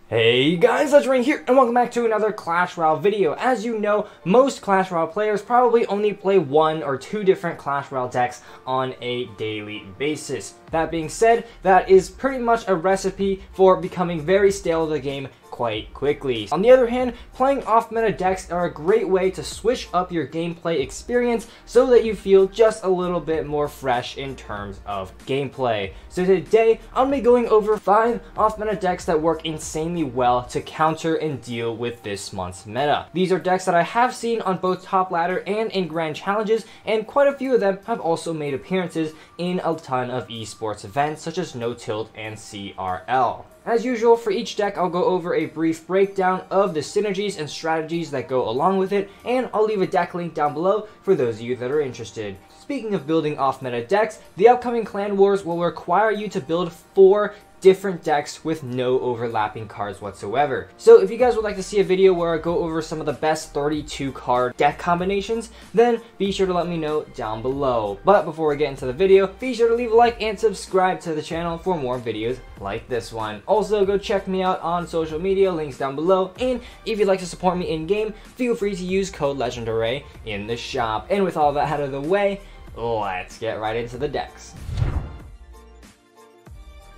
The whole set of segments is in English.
Hey guys, Legendaray here, and welcome back to another Clash Royale video. As you know, most Clash Royale players probably only play one or two different Clash Royale decks on a daily basis. That being said, that is pretty much a recipe for becoming very stale of the game quite quickly. On the other hand, playing off-meta decks are a great way to switch up your gameplay experience so that you feel just a little bit more fresh in terms of gameplay. So today, I'll be going over 5 off-meta decks that work insanely well to counter and deal with this month's meta. These are decks that I have seen on both top ladder and in grand challenges, and quite a few of them have also made appearances in a ton of esports events such as No Tilt and CRL. As usual, for each deck, I'll go over a brief breakdown of the synergies and strategies that go along with it, and I'll leave a deck link down below for those of you that are interested. Speaking of building off-meta decks, the upcoming Clan Wars will require you to build 4 different decks with no overlapping cards whatsoever. So if you guys would like to see a video where I go over some of the best 32 card deck combinations, then be sure to let me know down below. But before we get into the video, be sure to leave a like and subscribe to the channel for more videos like this one. Also, go check me out on social media, links down below, and if you'd like to support me in game, feel free to use code Legendaray in the shop. And with all that out of the way, let's get right into the decks.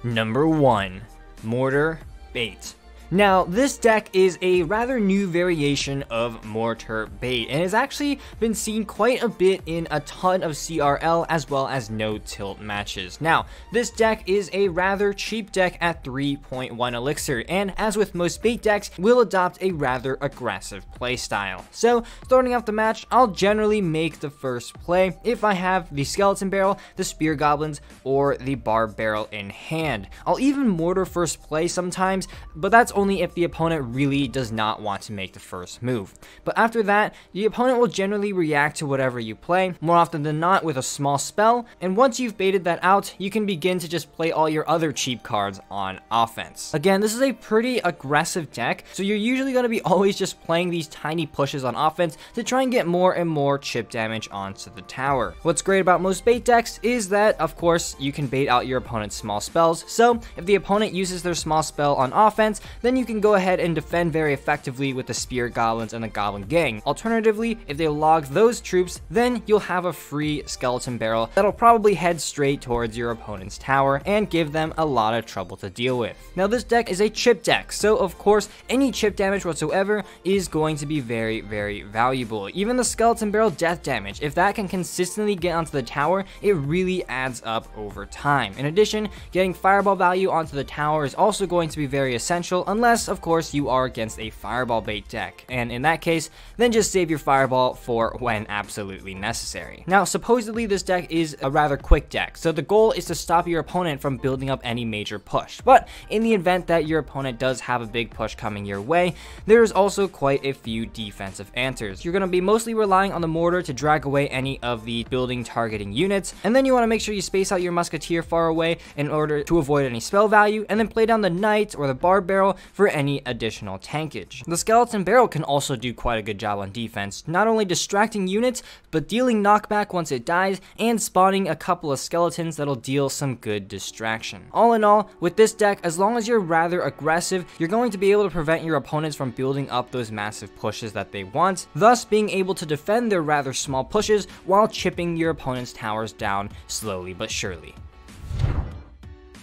Number 1, Mortar Bait. Now, this deck is a rather new variation of Mortar Bait, and has actually been seen quite a bit in a ton of CRL as well as no-tilt matches. Now, this deck is a rather cheap deck at 3.1 elixir, and as with most bait decks, will adopt a rather aggressive playstyle. So, starting off the match, I'll generally make the first play if I have the Skeleton Barrel, the Spear Goblins, or the Barb Barrel in hand. I'll even mortar first play sometimes, but that's only if the opponent really does not want to make the first move. But after that, the opponent will generally react to whatever you play, more often than not with a small spell, and once you've baited that out, you can begin to just play all your other cheap cards on offense. Again, this is a pretty aggressive deck, so you're usually going to be always just playing these tiny pushes on offense to try and get more and more chip damage onto the tower. What's great about most bait decks is that, of course, you can bait out your opponent's small spells, so if the opponent uses their small spell on offense, then you can go ahead and defend very effectively with the Spear Goblins and the Goblin Gang. Alternatively, if they log those troops, then you'll have a free Skeleton Barrel that'll probably head straight towards your opponent's tower and give them a lot of trouble to deal with. Now, this deck is a chip deck, so of course, any chip damage whatsoever is going to be very, very valuable. Even the Skeleton Barrel death damage, if that can consistently get onto the tower, it really adds up over time. In addition, getting Fireball value onto the tower is also going to be very essential, unless, of course, you are against a Fireball bait deck, and in that case, then just save your Fireball for when absolutely necessary. Now, supposedly this deck is a rather quick deck, so the goal is to stop your opponent from building up any major push, but in the event that your opponent does have a big push coming your way, there's also quite a few defensive answers. You're going to be mostly relying on the mortar to drag away any of the building targeting units, and then you want to make sure you space out your Musketeer far away in order to avoid any spell value, and then play down the Knight or the Barb Barrel for any additional tankage. The Skeleton Barrel can also do quite a good job on defense, not only distracting units, but dealing knockback once it dies, and spawning a couple of skeletons that'll deal some good distraction. All in all, with this deck, as long as you're rather aggressive, you're going to be able to prevent your opponents from building up those massive pushes that they want, thus being able to defend their rather small pushes while chipping your opponent's towers down slowly but surely.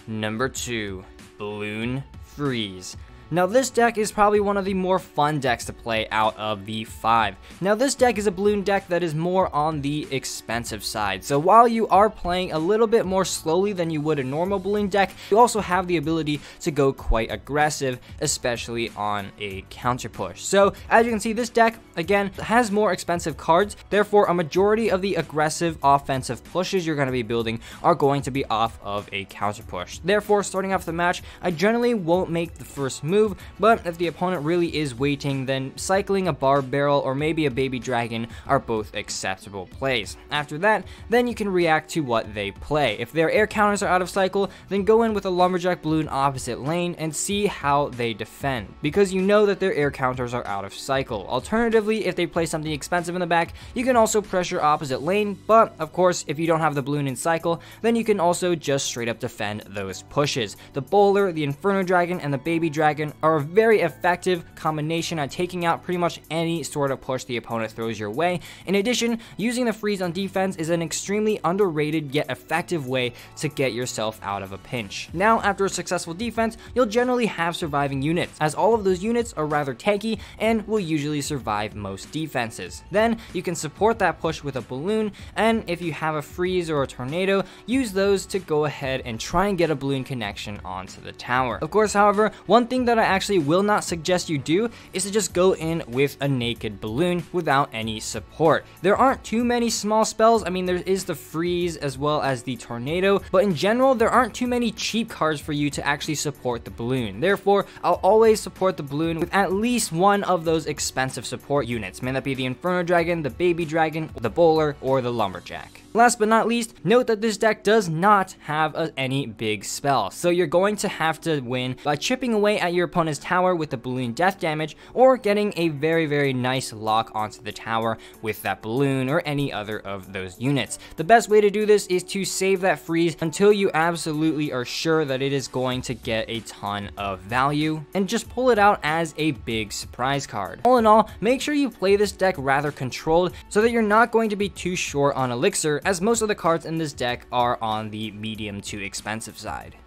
Number 2, Balloon Freeze. Now, this deck is probably one of the more fun decks to play out of the 5. Now, this deck is a balloon deck that is more on the expensive side. So while you are playing a little bit more slowly than you would a normal balloon deck, you also have the ability to go quite aggressive, especially on a counter push. So as you can see, this deck, again, has more expensive cards. Therefore, a majority of the aggressive offensive pushes you're going to be building are going to be off of a counter push. Therefore, starting off the match, I generally won't make the first move, but if the opponent really is waiting, then cycling a Barb Barrel or maybe a Baby Dragon are both acceptable plays. After that, then you can react to what they play. If their air counters are out of cycle, then go in with a Lumberjack Balloon opposite lane and see how they defend, because you know that their air counters are out of cycle. Alternatively, if they play something expensive in the back, you can also pressure opposite lane, but of course, if you don't have the balloon in cycle, then you can also just straight up defend those pushes. The Bowler, the Inferno Dragon, and the Baby Dragon Dragon are a very effective combination at taking out pretty much any sort of push the opponent throws your way. In addition, using the freeze on defense is an extremely underrated yet effective way to get yourself out of a pinch. Now, after a successful defense, you'll generally have surviving units, as all of those units are rather tanky and will usually survive most defenses. Then, you can support that push with a balloon, and if you have a freeze or a tornado, use those to go ahead and try and get a balloon connection onto the tower. Of course, however, one thing that I actually will not suggest you do is to just go in with a naked balloon without any support. There aren't too many small spells. I mean, there is the freeze as well as the tornado, but in general, there aren't too many cheap cards for you to actually support the balloon. Therefore, I'll always support the balloon with at least one of those expensive support units. May that be the Inferno Dragon, the Baby Dragon, the Bowler, or the Lumberjack. Last but not least, note that this deck does not have any big spells, so you're going to have to win by chipping away at your opponent's tower with the balloon death damage, or getting a very nice lock onto the tower with that balloon or any other of those units. The best way to do this is to save that freeze until you absolutely are sure that it is going to get a ton of value, and just pull it out as a big surprise card. All in all, make sure you play this deck rather controlled so that you're not going to be too short on elixir, as most of the cards in this deck are on the medium to expensive side.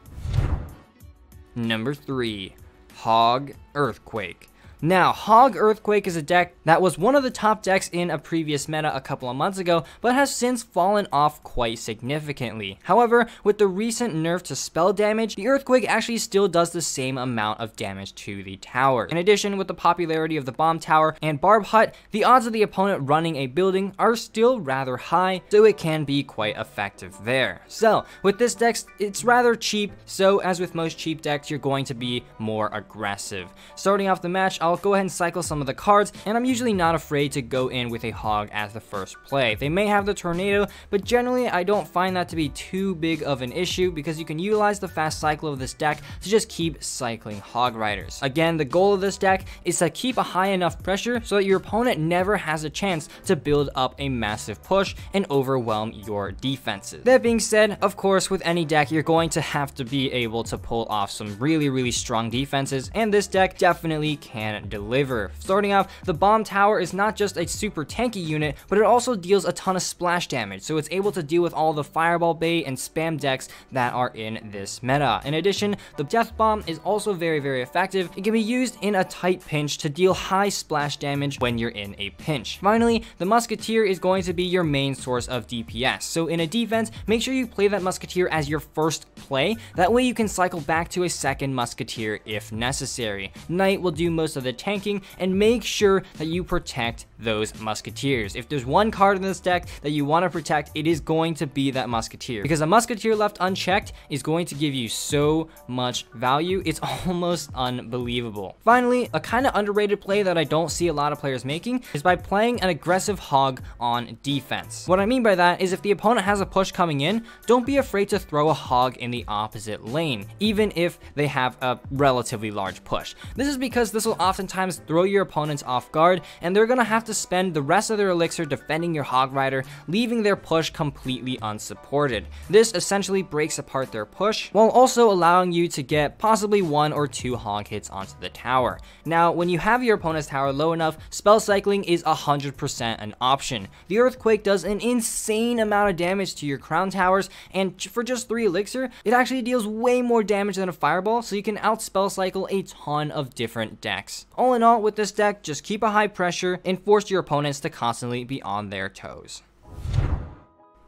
Number 3, Hog Earthquake. Now, Hog Earthquake is a deck that was one of the top decks in a previous meta a couple of months ago, but has since fallen off quite significantly. However, with the recent nerf to spell damage, the Earthquake actually still does the same amount of damage to the tower. In addition, with the popularity of the Bomb Tower and Barb Hut, the odds of the opponent running a building are still rather high, so it can be quite effective there. So, with this deck, it's rather cheap, so as with most cheap decks, you're going to be more aggressive. Starting off the match, I'll go ahead and cycle some of the cards, and I'm usually not afraid to go in with a Hog as the first play. They may have the Tornado, but generally I don't find that to be too big of an issue because you can utilize the fast cycle of this deck to just keep cycling Hog Riders. Again, the goal of this deck is to keep a high enough pressure so that your opponent never has a chance to build up a massive push and overwhelm your defenses. That being said, of course, with any deck, you're going to have to be able to pull off some really strong defenses, and this deck definitely can deliver. Starting off, the Bomb Tower is not just a super tanky unit, but it also deals a ton of splash damage, so it's able to deal with all the Fireball Bait and spam decks that are in this meta. In addition, the Death Bomb is also very effective. It can be used in a tight pinch to deal high splash damage when you're in a pinch. Finally, the Musketeer is going to be your main source of DPS, so in a defense, make sure you play that Musketeer as your first play. That way you can cycle back to a second Musketeer if necessary. Knight will do most of the tanking, and make sure that you protect those Musketeers. If there's one card in this deck that you want to protect, it is going to be that Musketeer, because a Musketeer left unchecked is going to give you so much value. It's almost unbelievable. Finally, a kind of underrated play that I don't see a lot of players making is by playing an aggressive Hog on defense. What I mean by that is if the opponent has a push coming in, don't be afraid to throw a Hog in the opposite lane, even if they have a relatively large push. This is because this will oftentimes throw your opponents off guard, and they're gonna have to spend the rest of their elixir defending your Hog Rider, leaving their push completely unsupported. This essentially breaks apart their push, while also allowing you to get possibly 1 or 2 Hog hits onto the tower. Now, when you have your opponent's tower low enough, spell cycling is 100% an option. The Earthquake does an insane amount of damage to your crown towers, and for just 3 elixir, it actually deals way more damage than a Fireball, so you can out spell cycle a ton of different decks. All in all, with this deck, just keep a high pressure and force your opponents to constantly be on their toes.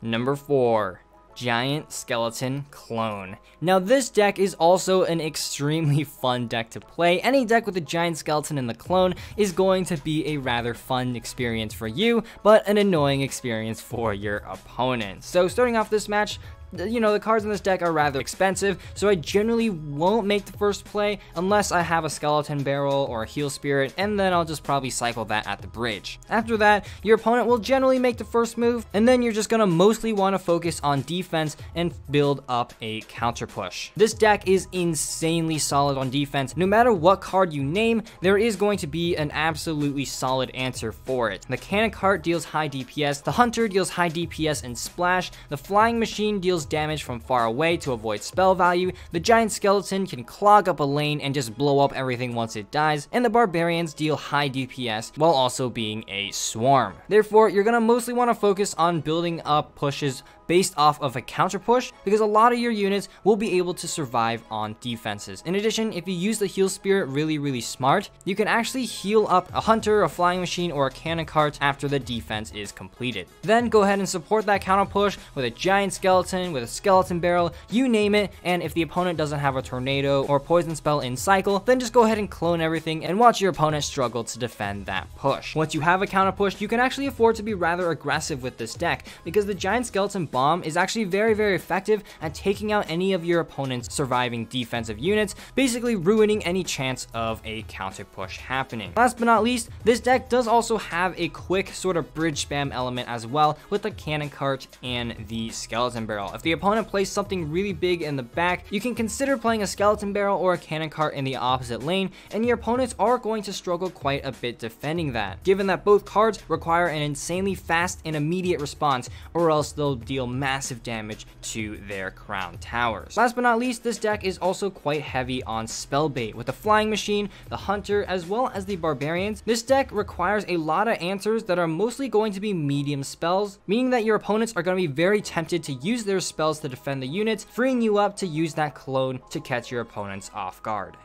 Number 4. Giant Skeleton Clone. Now, this deck is also an extremely fun deck to play. Any deck with a Giant Skeleton in the clone is going to be a rather fun experience for you, but an annoying experience for your opponent. So starting off this match, you know, the cards in this deck are rather expensive, so I generally won't make the first play unless I have a Skeleton Barrel or a Heal Spirit, and then I'll just probably cycle that at the bridge. After that, your opponent will generally make the first move, and then you're just gonna mostly want to focus on defense and build up a counter push. This deck is insanely solid on defense. No matter what card you name, there is going to be an absolutely solid answer for it. The Cannon Cart deals high DPS, the Hunter deals high DPS and splash, the Flying Machine deals deals damage from far away to avoid spell value, the giant skeleton can clog up a lane and just blow up everything once it dies, and the barbarians deal high DPS while also being a swarm. Therefore, you're gonna mostly want to focus on building up pushes based off of a counter push, because a lot of your units will be able to survive on defenses. In addition, if you use the heal spirit really smart, you can actually heal up a hunter, a flying machine, or a cannon cart after the defense is completed. Then go ahead and support that counter push with a giant skeleton, with a skeleton barrel, you name it, and if the opponent doesn't have a tornado or poison spell in cycle, then just go ahead and clone everything and watch your opponent struggle to defend that push. Once you have a counter push, you can actually afford to be rather aggressive with this deck, because the giant skeleton bomb is actually very effective at taking out any of your opponent's surviving defensive units, basically ruining any chance of a counter push happening. Last but not least, this deck does also have a quick sort of bridge spam element as well with the cannon cart and the skeleton barrel. If the opponent plays something really big in the back, you can consider playing a skeleton barrel or a cannon cart in the opposite lane, and your opponents are going to struggle quite a bit defending that, given that both cards require an insanely fast and immediate response, or else they'll deal massive damage to their crown towers. Last but not least, this deck is also quite heavy on spell bait with the flying machine, the hunter, as well as the barbarians. This deck requires a lot of answers that are mostly going to be medium spells, meaning that your opponents are going to be very tempted to use their spells to defend the units, freeing you up to use that clone to catch your opponents off guard.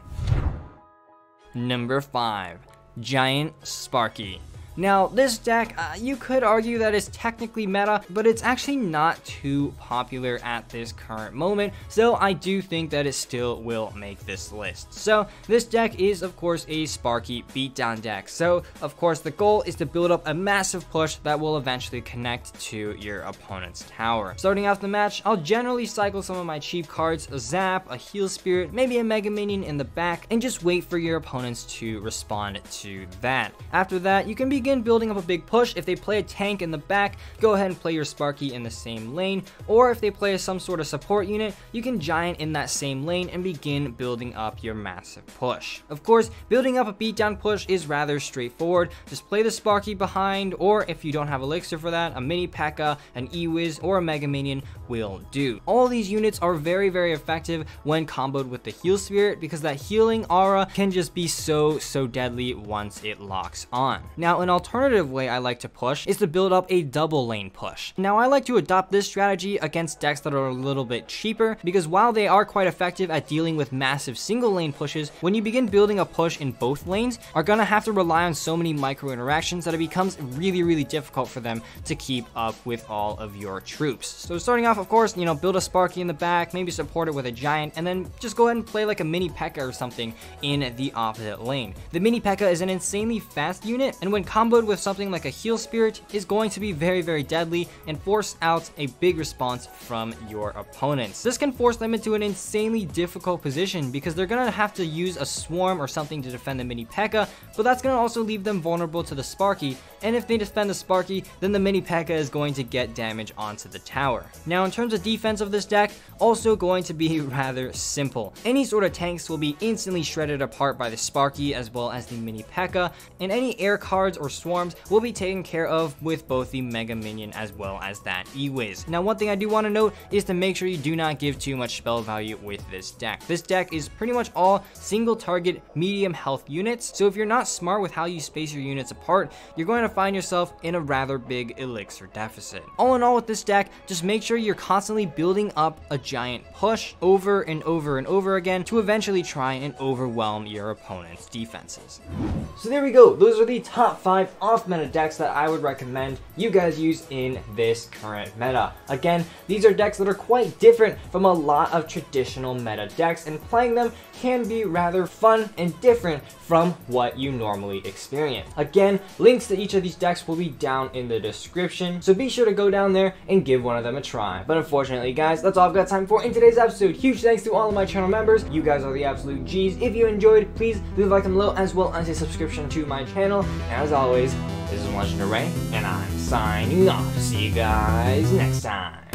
Number 5, Giant Sparky. Now, this deck, you could argue that it's technically meta, but it's actually not too popular at this current moment, so I do think that it still will make this list. So, this deck is, of course, a Sparky beatdown deck. So, of course, the goal is to build up a massive push that will eventually connect to your opponent's tower. Starting off the match, I'll generally cycle some of my cheap cards, a Zap, a Heal Spirit, maybe a Mega Minion in the back, and just wait for your opponents to respond to that. After that, you can begin building up a big push. If they play a tank in the back, go ahead and play your Sparky in the same lane, or if they play some sort of support unit, you can giant in that same lane and begin building up your massive push. Of course, building up a beatdown push is rather straightforward. Just play the Sparky behind, or if you don't have elixir for that, a mini P.E.K.K.A, an E-Wiz, or a Mega Minion will do. All these units are very effective when comboed with the Heal Spirit, because that healing aura can just be so deadly once it locks on. Now, an alternative way I like to push is to build up a double lane push. Now, I like to adopt this strategy against decks that are a little bit cheaper, because while they are quite effective at dealing with massive single lane pushes, when you begin building a push in both lanes, are gonna have to rely on so many micro interactions that it becomes really difficult for them to keep up with all of your troops. So starting off, of course, build a Sparky in the back, maybe support it with a giant, and then just go ahead and play like a mini P.E.K.K.A or something in the opposite lane. The mini P.E.K.K.A is an insanely fast unit, and when comboed with something like a Heal Spirit, is going to be very deadly and force out a big response from your opponents. This can force them into an insanely difficult position, because they're gonna have to use a swarm or something to defend the mini P.E.K.K.A, but that's gonna also leave them vulnerable to the Sparky, and if they defend the Sparky, then the mini P.E.K.K.A is going to get damage onto the tower. Now, in terms of defense of this deck, also going to be rather simple. Any sort of tanks will be instantly shredded apart by the Sparky as well as the mini P.E.K.K.A, and any air cards or swarms will be taken care of with both the Mega Minion as well as that E-Wiz. Now, one thing I do want to note is to make sure you do not give too much spell value with this deck. This deck is pretty much all single target medium health units, so if you're not smart with how you space your units apart, you're going to find yourself in a rather big elixir deficit. All in all, with this deck, just make sure you're constantly building up a giant push over and over again to eventually try and overwhelm your opponent's defenses. So there we go. Those are the top 5 off-meta decks that I would recommend you guys use in this current meta. Again, these are decks that are quite different from a lot of traditional meta decks, and playing them can be rather fun and different from what you normally experience. Again, links to each of these decks will be down in the description, so be sure to go down there and give one of them a try. But unfortunately, guys, that's all I've got time for in today's episode. Huge thanks to all of my channel members. You guys are the absolute G's. If you enjoyed, please leave a like down below as well as a subscription to my channel. And as always, this is Legendaray, and I'm signing off. See you guys next time.